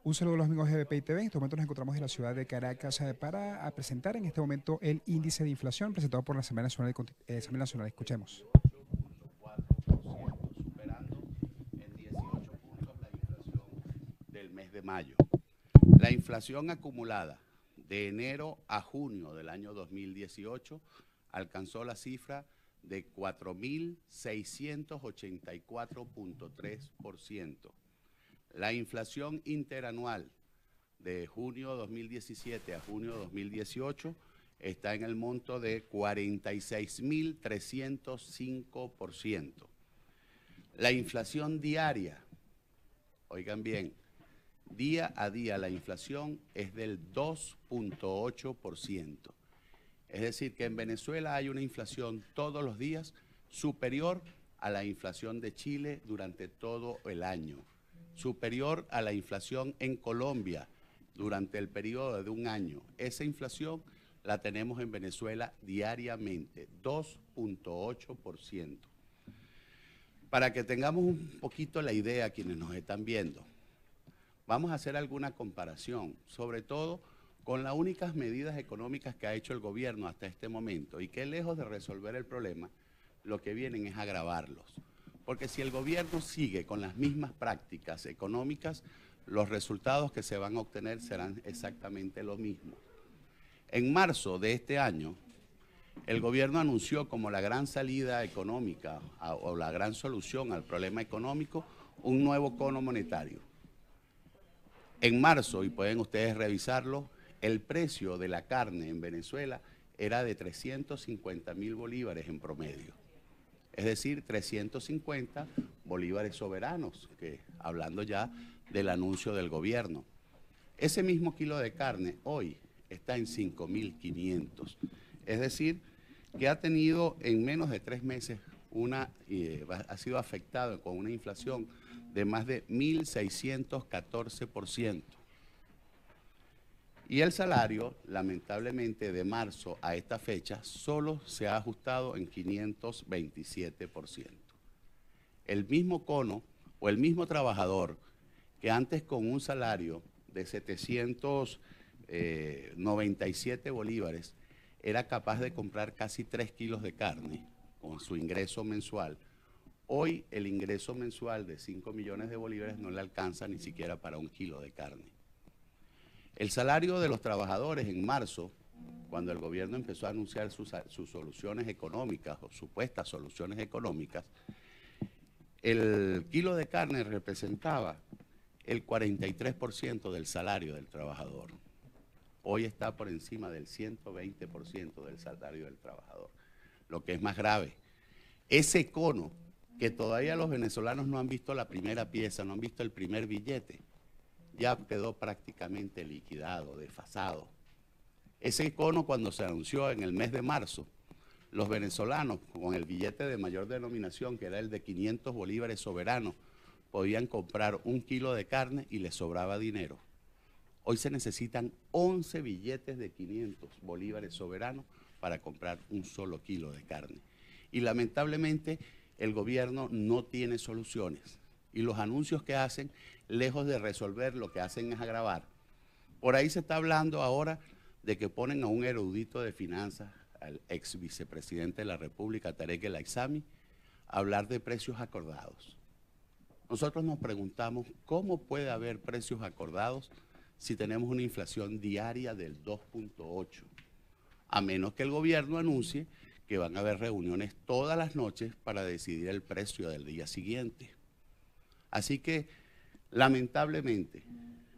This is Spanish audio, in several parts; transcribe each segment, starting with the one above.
Un saludo a los amigos de BPI TV. En este momento nos encontramos en la ciudad de Caracas para presentar en este momento el índice de inflación presentado por la Asamblea Nacional. Asamblea Nacional. Escuchemos. 8.4%, superando en 18 puntos la inflación del mes de mayo. La inflación acumulada de enero a junio del año 2018 alcanzó la cifra de 4.684.3%. La inflación interanual de junio 2017 a junio 2018 está en el monto de 46.305%. La inflación diaria, oigan bien, día a día la inflación es del 2.8%. Es decir, que en Venezuela hay una inflación todos los días superior a la inflación de Chile durante todo el año, superior a la inflación en Colombia durante el periodo de un año. Esa inflación la tenemos en Venezuela diariamente, 2.8%. Para que tengamos un poquito la idea quienes nos están viendo, vamos a hacer alguna comparación, sobre todo con las únicas medidas económicas que ha hecho el gobierno hasta este momento y que lejos de resolver el problema, lo que vienen es agravarlos. Porque si el gobierno sigue con las mismas prácticas económicas, los resultados que se van a obtener serán exactamente lo mismo. En marzo de este año, el gobierno anunció como la gran salida económica o la gran solución al problema económico un nuevo cono monetario. En marzo, y pueden ustedes revisarlo, el precio de la carne en Venezuela era de 350.000 bolívares en promedio. Es decir, 350 bolívares soberanos, que hablando ya del anuncio del gobierno. Ese mismo kilo de carne hoy está en 5.500. Es decir, que ha tenido en menos de 3 meses ha sido afectado con una inflación de más de 1.614%. Y el salario, lamentablemente, de marzo a esta fecha, solo se ha ajustado en 527%. El mismo cono o el mismo trabajador que antes con un salario de 797 bolívares era capaz de comprar casi 3 kilos de carne con su ingreso mensual, hoy el ingreso mensual de 5 millones de bolívares no le alcanza ni siquiera para 1 kilo de carne. El salario de los trabajadores en marzo, cuando el gobierno empezó a anunciar sus soluciones económicas o supuestas soluciones económicas, el kilo de carne representaba el 43% del salario del trabajador. Hoy está por encima del 120% del salario del trabajador. Lo que es más grave, ese cono que todavía los venezolanos no han visto la primera pieza, no han visto el primer billete, ya quedó prácticamente liquidado, desfasado. Ese cono, cuando se anunció en el mes de marzo, los venezolanos con el billete de mayor denominación, que era el de 500 bolívares soberanos, podían comprar 1 kilo de carne y les sobraba dinero. Hoy se necesitan 11 billetes de 500 bolívares soberanos para comprar 1 solo kilo de carne. Y lamentablemente el gobierno no tiene soluciones. Y los anuncios que hacen, lejos de resolver, lo que hacen es agravar. Por ahí se está hablando ahora de que ponen a un erudito de finanzas, al ex vicepresidente de la República, Tarek El Aissami, a hablar de precios acordados. Nosotros nos preguntamos cómo puede haber precios acordados si tenemos una inflación diaria del 2.8, a menos que el gobierno anuncie que van a haber reuniones todas las noches para decidir el precio del día siguiente. Así que, lamentablemente,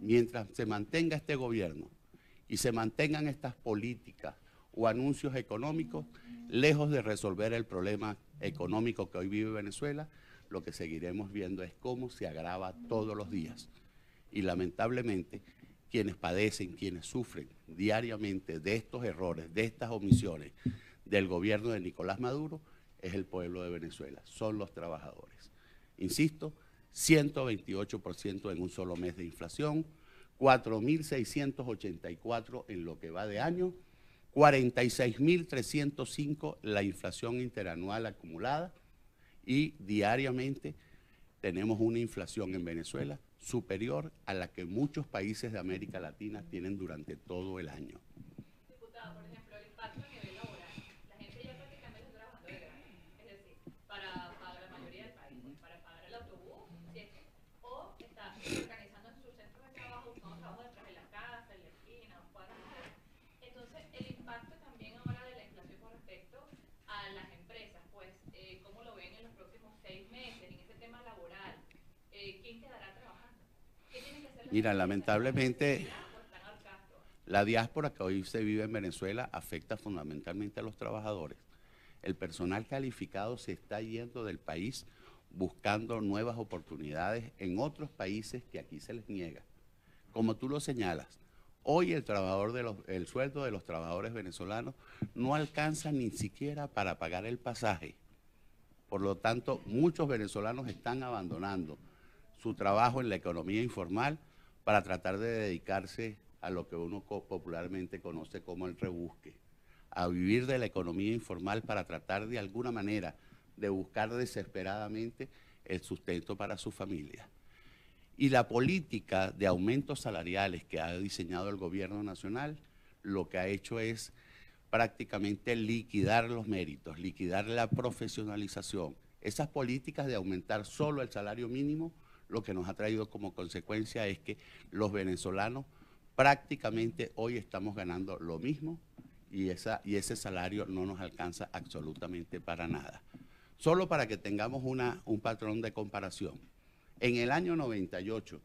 mientras se mantenga este gobierno y se mantengan estas políticas o anuncios económicos, lejos de resolver el problema económico que hoy vive Venezuela, lo que seguiremos viendo es cómo se agrava todos los días. Y lamentablemente, quienes padecen, quienes sufren diariamente de estos errores, de estas omisiones del gobierno de Nicolás Maduro, es el pueblo de Venezuela, son los trabajadores. Insisto, 128% en un solo mes de inflación, 4.684 en lo que va de año, 46.305 la inflación interanual acumulada y diariamente tenemos una inflación en Venezuela superior a la que muchos países de América Latina tienen durante todo el año. Diputado, por ejemplo, el impacto a nivel laboral. La gente ya prácticamente está trabajando de gratis, es decir, para pagar la mayoría del país, pues, para pagar el autobús, si es que, o está organizando en sus centros de trabajo, buscando trabajo detrás de la casa, en la esquina, o cuadros. Entonces, el impacto también ahora de la inflación con respecto a las empresas, pues, ¿cómo lo ven en los próximos 6 meses en ese tema laboral? ¿Quién quedará trabajando? ¿Qué tienen que hacer las Mira, empresas? lamentablemente, ¿O están ahorcando? la diáspora que hoy se vive en Venezuela afecta fundamentalmente a los trabajadores. El personal calificado se está yendo del país buscando nuevas oportunidades en otros países que aquí se les niega. Como tú lo señalas, hoy el sueldo de los trabajadores venezolanos no alcanza ni siquiera para pagar el pasaje. Por lo tanto, muchos venezolanos están abandonando su trabajo en la economía informal para tratar de dedicarse a lo que uno popularmente conoce como el rebusque, a vivir de la economía informal para tratar de alguna manera de buscar desesperadamente el sustento para su familia. Y la política de aumentos salariales que ha diseñado el gobierno nacional, lo que ha hecho es prácticamente liquidar los méritos, liquidar la profesionalización. Esas políticas de aumentar solo el salario mínimo, lo que nos ha traído como consecuencia es que los venezolanos prácticamente hoy estamos ganando lo mismo y ese salario no nos alcanza absolutamente para nada. Solo para que tengamos un patrón de comparación. En el año 98,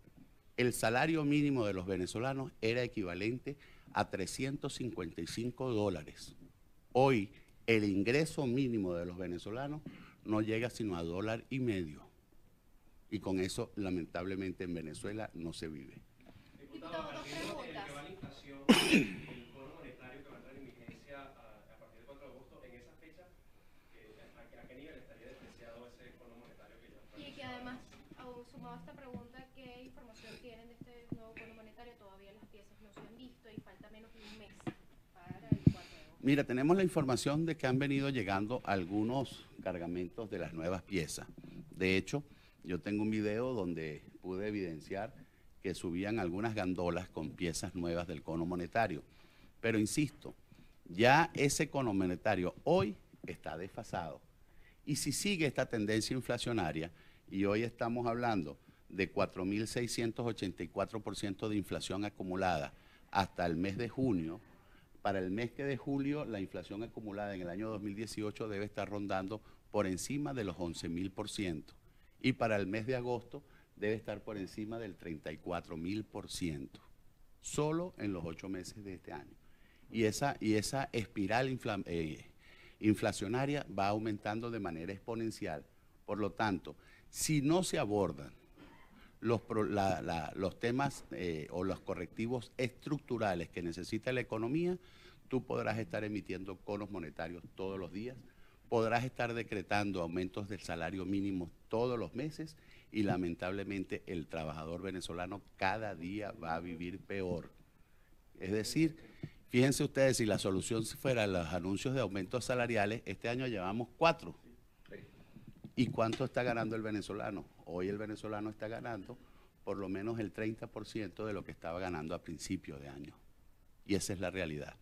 el salario mínimo de los venezolanos era equivalente a $355. Hoy, el ingreso mínimo de los venezolanos no llega sino a $1.50. Y con eso, lamentablemente, en Venezuela no se vive. Diputado, dos preguntas. ¿Qué va la inflación y el bono monetario que va a entrar en vigencia a partir del 4 de agosto? En esa fecha, ¿a qué nivel estaría despreciado ese bono monetario que ya está? Y que además, sumado a esta pregunta, ¿qué información tienen de este nuevo bono monetario? Todavía las piezas no se han visto y falta menos de un mes para el 4 de agosto. Mira, tenemos la información de que han venido llegando algunos cargamentos de las nuevas piezas. De hecho, yo tengo un video donde pude evidenciar que subían algunas gandolas con piezas nuevas del cono monetario. Pero insisto, ya ese cono monetario hoy está desfasado. Y si sigue esta tendencia inflacionaria, y hoy estamos hablando de 4.684% de inflación acumulada hasta el mes de junio, para el mes de julio la inflación acumulada en el año 2018 debe estar rondando por encima de los 11.000%. Y para el mes de agosto debe estar por encima del 34.000%, solo en los 8 meses de este año. Y esa espiral inflacionaria va aumentando de manera exponencial. Por lo tanto, si no se abordan los temas o los correctivos estructurales que necesita la economía, tú podrás estar emitiendo conos monetarios todos los días, podrás estar decretando aumentos del salario mínimo todos los meses y lamentablemente el trabajador venezolano cada día va a vivir peor. Es decir, fíjense ustedes, si la solución fuera los anuncios de aumentos salariales, este año llevamos 4. ¿Y cuánto está ganando el venezolano? Hoy el venezolano está ganando por lo menos el 30% de lo que estaba ganando a principios de año. Y esa es la realidad.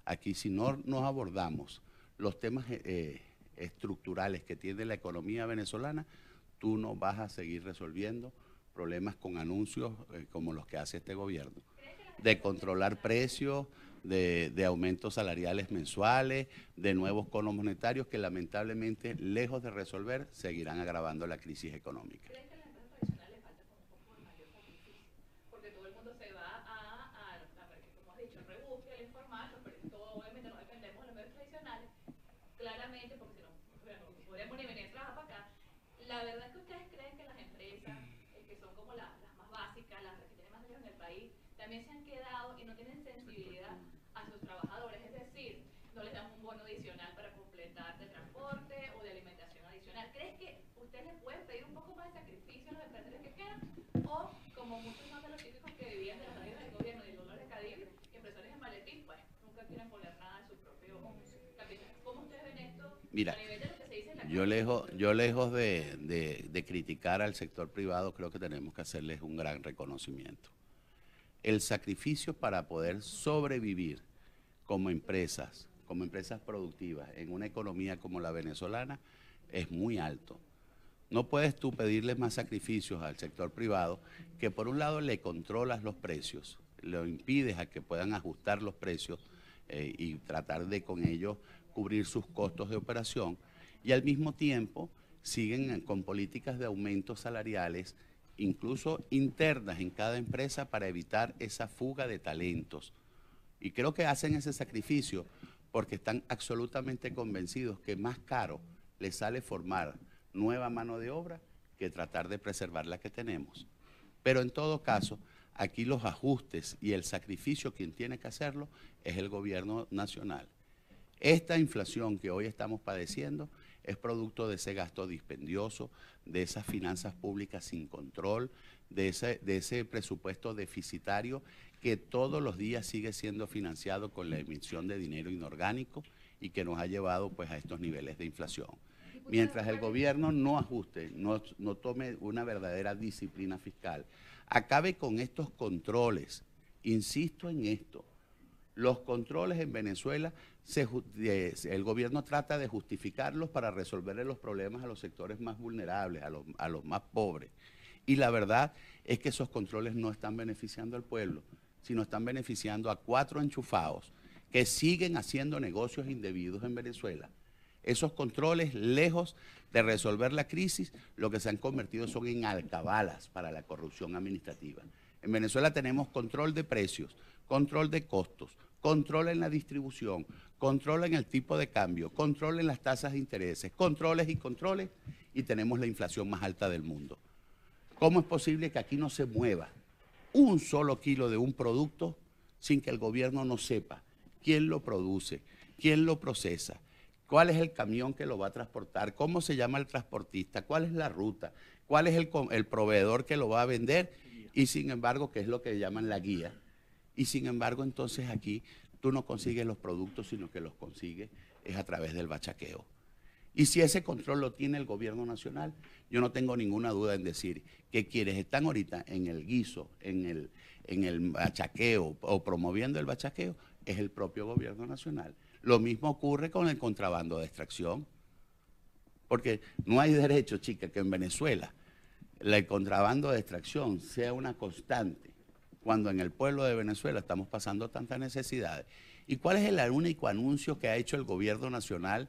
Aquí, si no nos abordamos los temas estructurales que tiene la economía venezolana, tú no vas a seguir resolviendo problemas con anuncios como los que hace este gobierno, de controlar precios, de aumentos salariales mensuales, de nuevos conos monetarios que lamentablemente, lejos de resolver, seguirán agravando la crisis económica. ¿Crees que a las empresas tradicionales falta como un poco de mayor sacrificio? Porque todo el mundo se va como has dicho, el rebusque, el informal, pero todo obviamente no dependemos de los medios tradicionales, claramente, porque si no, bueno, no podríamos ni venir a trabajar para acá. La verdad es que ustedes creen que las empresas, que son como las más básicas, las que tienen más dinero en el país, también se han quedado y no tienen sensibilidad a sus trabajadores, es decir, no les dan un bono adicional para completar de transporte o de alimentación adicional. ¿Crees que ustedes les pueden pedir un poco más de sacrificio a los empresarios que quedan? O, como muchos son de los típicos que vivían de las ayudas del gobierno y del dólar de Cadiz, empresarios de maletín, pues nunca quieren poner nada de su propio capital. ¿Cómo ustedes ven esto? Mira, a nivel de lo que se dice en la Yo lejos de criticar al sector privado, creo que tenemos que hacerles un gran reconocimiento. El sacrificio para poder sobrevivir como empresas productivas en una economía como la venezolana es muy alto. No puedes tú pedirles más sacrificios al sector privado que por un lado le controlas los precios, lo impides a que puedan ajustar los precios y tratar de con ellos cubrir sus costos de operación, y al mismo tiempo siguen con políticas de aumentos salariales, incluso internas en cada empresa, para evitar esa fuga de talentos. Y creo que hacen ese sacrificio porque están absolutamente convencidos que más caro les sale formar nueva mano de obra que tratar de preservar la que tenemos. Pero en todo caso, aquí los ajustes y el sacrificio, quien tiene que hacerlo, es el gobierno nacional. Esta inflación que hoy estamos padeciendo es producto de ese gasto dispendioso, de esas finanzas públicas sin control, de ese presupuesto deficitario que todos los días sigue siendo financiado con la emisión de dinero inorgánico y que nos ha llevado pues a estos niveles de inflación. Mientras el gobierno no ajuste, no tome una verdadera disciplina fiscal, acabe con estos controles, insisto en esto, los controles en Venezuela, el gobierno trata de justificarlos para resolverle los problemas a los sectores más vulnerables, a los más pobres. Y la verdad es que esos controles no están beneficiando al pueblo, sino están beneficiando a 4 enchufados que siguen haciendo negocios indebidos en Venezuela. Esos controles, lejos de resolver la crisis, lo que se han convertido son en alcabalas para la corrupción administrativa. En Venezuela tenemos control de precios, control de costos, control en la distribución, control en el tipo de cambio, control en las tasas de intereses, controles y controles, y tenemos la inflación más alta del mundo. ¿Cómo es posible que aquí no se mueva un solo kilo de un producto sin que el gobierno no sepa quién lo produce, quién lo procesa, cuál es el camión que lo va a transportar, cómo se llama el transportista, cuál es la ruta, cuál es el proveedor que lo va a vender, y sin embargo, qué es lo que llaman la guía? Y sin embargo, entonces aquí tú no consigues los productos, sino que los consigues es a través del bachaqueo. Y si ese control lo tiene el gobierno nacional, yo no tengo ninguna duda en decir que quienes están ahorita en el guiso, en el bachaqueo o promoviendo el bachaqueo, es el propio gobierno nacional. Lo mismo ocurre con el contrabando de extracción, porque no hay derecho, chica, que en Venezuela el contrabando de extracción sea una constante, cuando en el pueblo de Venezuela estamos pasando tantas necesidades. ¿Y cuál es el único anuncio que ha hecho el gobierno nacional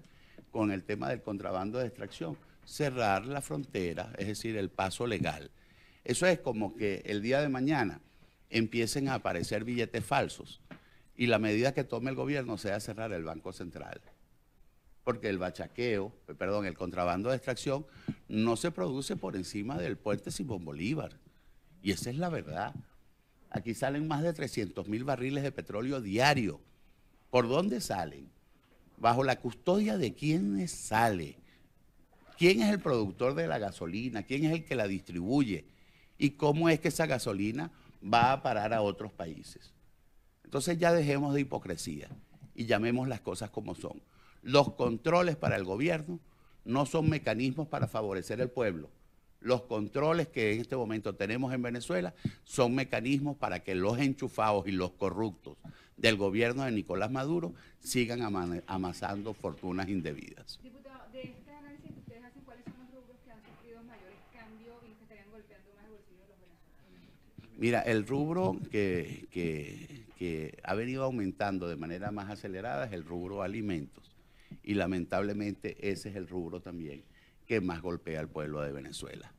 con el tema del contrabando de extracción? Cerrar la frontera, es decir, el paso legal. Eso es como que el día de mañana empiecen a aparecer billetes falsos y la medida que tome el gobierno sea cerrar el Banco Central. Porque el el contrabando de extracción no se produce por encima del puente Simón Bolívar. Y esa es la verdad. Aquí salen más de 300.000 barriles de petróleo diario. ¿Por dónde salen? ¿Bajo la custodia de quiénes sale? ¿Quién es el productor de la gasolina? ¿Quién es el que la distribuye? ¿Y cómo es que esa gasolina va a parar a otros países? Entonces ya dejemos de hipocresía y llamemos las cosas como son. Los controles para el gobierno no son mecanismos para favorecer al pueblo. Los controles que en este momento tenemos en Venezuela son mecanismos para que los enchufados y los corruptos del gobierno de Nicolás Maduro sigan amasando fortunas indebidas. Diputado, de este análisis que ustedes hacen, ¿cuáles son los rubros que han sufrido mayores cambios y que estarían golpeando más el bolsillo de los venezolanos? Mira, el rubro que ha venido aumentando de manera más acelerada es el rubro alimentos. Y lamentablemente ese es el rubro también que más golpea al pueblo de Venezuela.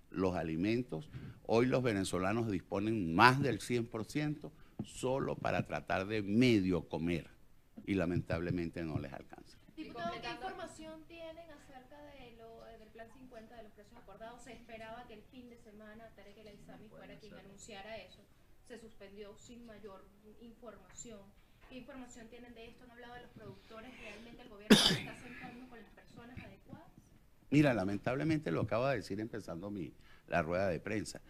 Los alimentos, hoy los venezolanos disponen más del 100% solo para tratar de medio comer y lamentablemente no les alcanza. Diputado, ¿qué información tienen acerca del Plan 50, de los precios acordados? Se esperaba que el fin de semana Tarek El Aissami fuera quien anunciara eso. Se suspendió sin mayor información. ¿Qué información tienen de esto? ¿Han hablado de los productores? ¿Realmente el gobierno se está sentando con las personas adecuadas? Mira, lamentablemente lo acabo de decir empezando la rueda de prensa.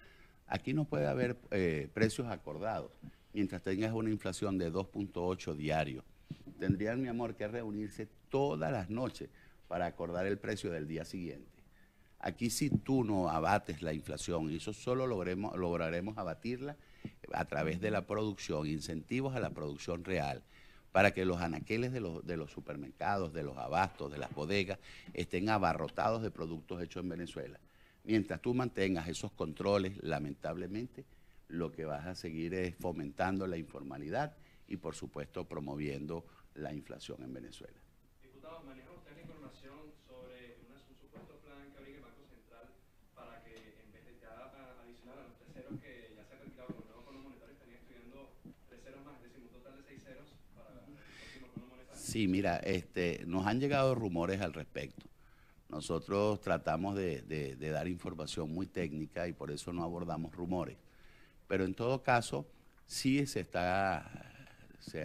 Aquí no puede haber precios acordados mientras tengas una inflación de 2.8 diario. Tendrían, mi amor, que reunirse todas las noches para acordar el precio del día siguiente. Aquí si tú no abates la inflación, y eso solo lograremos abatirla a través de la producción, incentivos a la producción real, para que los anaqueles de los supermercados, de los abastos, de las bodegas, estén abarrotados de productos hechos en Venezuela. Mientras tú mantengas esos controles, lamentablemente, lo que vas a seguir es fomentando la informalidad y, por supuesto, promoviendo la inflación en Venezuela. Diputado, ¿maneja usted la información sobre un supuesto plan que abriga el Banco Central para que, en vez de ya adicionar a los 3 ceros que ya se han retirado con el nuevo Fondo Monetario, estarían estudiando 3 ceros más, es decir, un total de 6 ceros para el próximo Fondo Monetario? Sí, mira, nos han llegado rumores al respecto. Nosotros tratamos de dar información muy técnica y por eso no abordamos rumores. Pero en todo caso, sí se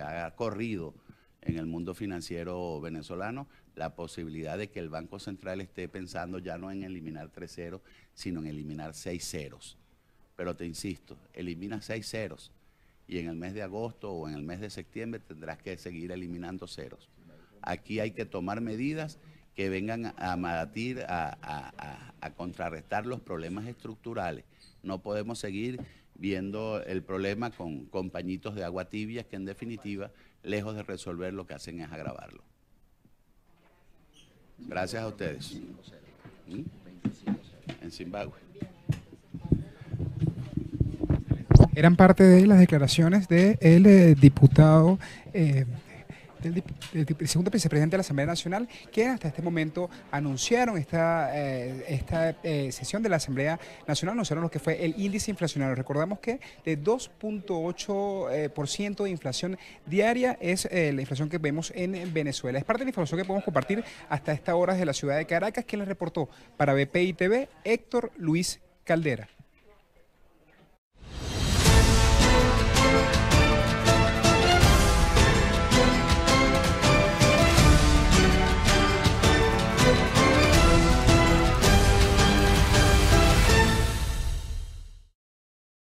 ha corrido en el mundo financiero venezolano la posibilidad de que el Banco Central esté pensando ya no en eliminar 3 ceros, sino en eliminar 6 ceros. Pero te insisto, elimina 6 ceros y en el mes de agosto o en el mes de septiembre tendrás que seguir eliminando ceros. Aquí hay que tomar medidas que vengan a abatir, a contrarrestar los problemas estructurales. No podemos seguir viendo el problema con pañitos de agua tibia que en definitiva, lejos de resolver, lo que hacen es agravarlo. Gracias a ustedes. En Zimbabue. Eran parte de las declaraciones del diputado, del segundo vicepresidente de la Asamblea Nacional, que hasta este momento anunciaron esta sesión de la Asamblea Nacional, anunciaron lo que fue el índice inflacionario. Recordamos que de 2.8% de inflación diaria es la inflación que vemos en Venezuela. Es parte de la información que podemos compartir hasta esta hora de la ciudad de Caracas. Quien les reportó para BPI TV, Héctor Luis Caldera.